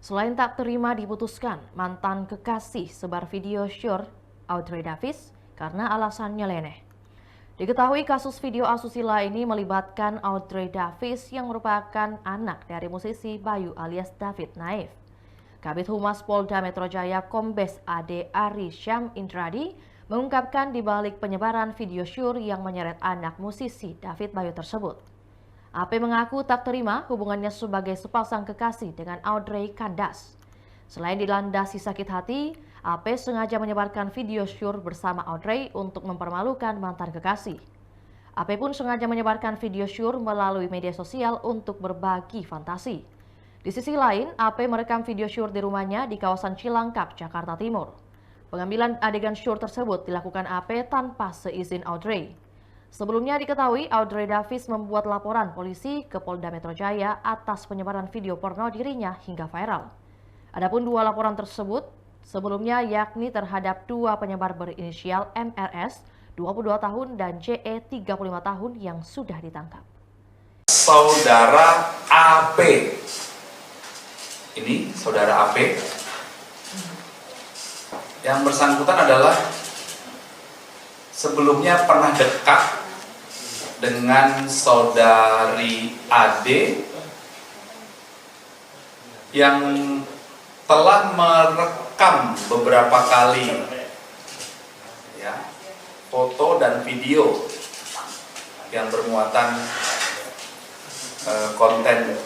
Selain tak terima diputuskan, mantan kekasih sebar video syur Audrey Davis karena alasan nyeleneh. Diketahui kasus video asusila ini melibatkan Audrey Davis yang merupakan anak dari musisi Bayu alias David Naif. Kabid Humas Polda Metro Jaya Kombes AD Ari Syam Indradi mengungkapkan di balik penyebaran video syur yang menyeret anak musisi David Bayu tersebut. AP mengaku tak terima hubungannya sebagai sepasang kekasih dengan Audrey kandas. Selain dilandasi sakit hati, AP sengaja menyebarkan video syur bersama Audrey untuk mempermalukan mantan kekasih. AP pun sengaja menyebarkan video syur melalui media sosial untuk berbagi fantasi. Di sisi lain, AP merekam video syur di rumahnya di kawasan Cilangkap, Jakarta Timur. Pengambilan adegan syur tersebut dilakukan AP tanpa seizin Audrey. Sebelumnya diketahui Audrey Davis membuat laporan polisi ke Polda Metro Jaya atas penyebaran video porno dirinya hingga viral. Adapun dua laporan tersebut sebelumnya yakni terhadap dua penyebar berinisial MRS 22 tahun dan JE 35 tahun yang sudah ditangkap. Saudara AP. Ini saudara AP. Yang bersangkutan adalah sebelumnya pernah dekat dengan saudari Ade yang telah merekam beberapa kali ya, foto dan video yang bermuatan konten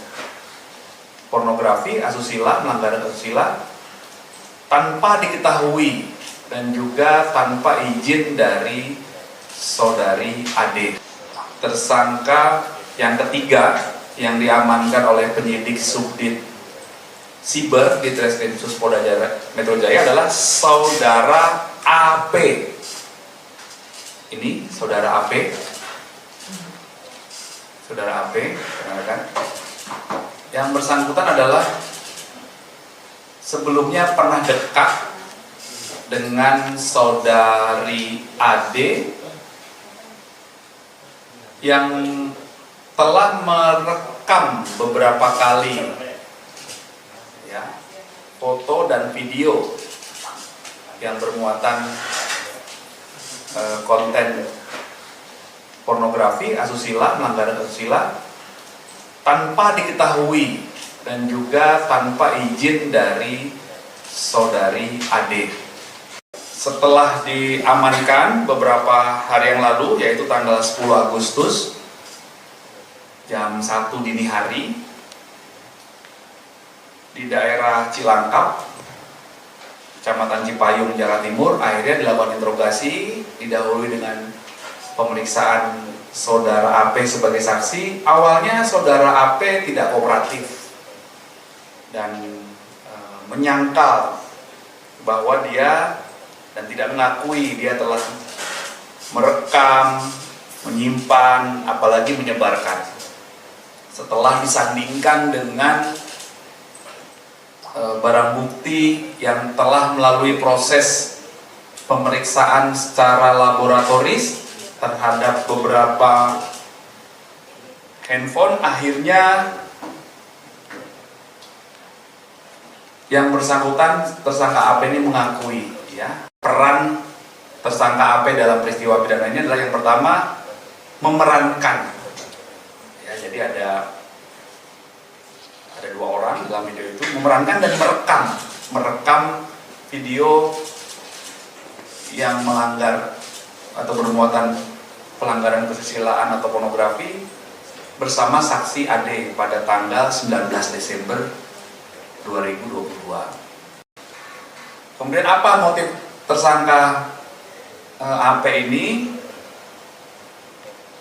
pornografi, asusila, melanggar asusila tanpa diketahui dan juga tanpa izin dari saudari Ade. Tersangka yang ketiga yang diamankan oleh penyidik Subdit Siber di Treskrimsus Polda Metro Jaya adalah saudara AP. Ini saudara AP. Saudara AP, kan? Yang bersangkutan adalah sebelumnya pernah dekat dengan saudari Ade yang telah merekam beberapa kali ya, foto dan video yang bermuatan konten pornografi, asusila, melanggar asusila tanpa diketahui dan juga tanpa izin dari saudari Ade. Setelah diamankan beberapa hari yang lalu, yaitu tanggal 10 Agustus jam 1 dini hari di daerah Cilangkap, Kecamatan Cipayung, Jakarta Timur, akhirnya dilakukan interogasi, didahului dengan pemeriksaan saudara AP sebagai saksi. Awalnya saudara AP tidak kooperatif dan menyangkal bahwa dia dan tidak mengakui dia telah merekam, menyimpan, apalagi menyebarkan. Setelah disandingkan dengan barang bukti yang telah melalui proses pemeriksaan secara laboratoris terhadap beberapa handphone, akhirnya yang bersangkutan tersangka AP ini mengakui ya, peran tersangka AP dalam peristiwa pidana ini adalah yang pertama memerankan ya, jadi ada dua orang dalam video itu memerankan dan merekam video yang melanggar atau bermuatan pelanggaran kesusilaan atau pornografi bersama saksi Ade pada tanggal 19 Desember 2022. Kemudian apa motif tersangka AP ini?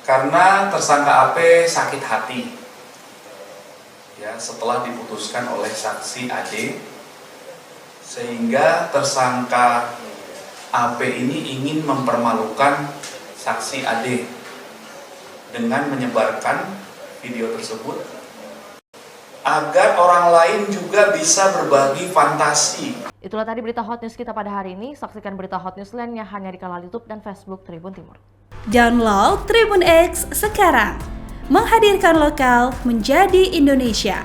Karena tersangka AP sakit hati ya, setelah diputuskan oleh saksi Ade, sehingga tersangka AP ini ingin mempermalukan saksi Ade dengan menyebarkan video tersebut agar orang lain juga bisa berbagi fantasi. Itulah tadi berita hot news kita pada hari ini. Saksikan berita hot news lainnya hanya di kanal YouTube dan Facebook Tribun Timur. Download Tribun X sekarang, menghadirkan lokal menjadi Indonesia.